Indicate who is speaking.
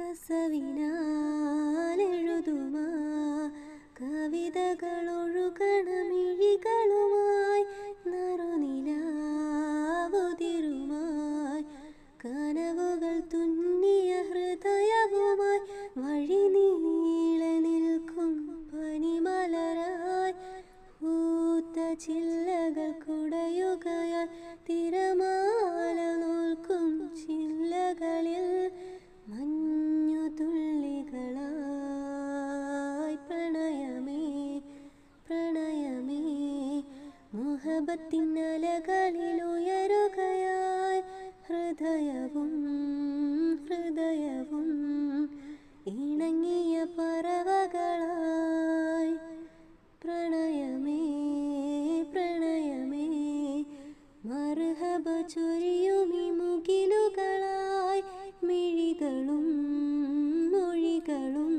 Speaker 1: കസവിനാലെഴുതുമാ കവിതകളൊഴുകണമിഴികളുമായി നറുനിലാവുതിരുമായി കനവുകൾ തുന്നിയ ഹൃദയവുമായി വഴി നീളെ നിൽക്കും പനിമലരായി പൂത്ത ചില്ലകൾ കുടയുകയാൽ തിരമാല നോൽക്കും ചില്ലകളിൽ മഞ്ഞു തുള്ളികളായി പ്രണയമേ പ്രണയമേ മുഹബത്തിനലകളിൽ ഉയരുകയായി ഹൃദയവും ഹൃദയവും ഇണങ്ങിയ പറവകളായി പ്രണയമേ പ്രണയമേ മർഹബ ചൊരിയുമി മുകിലുകളായി മിഴികളും മൊഴികളും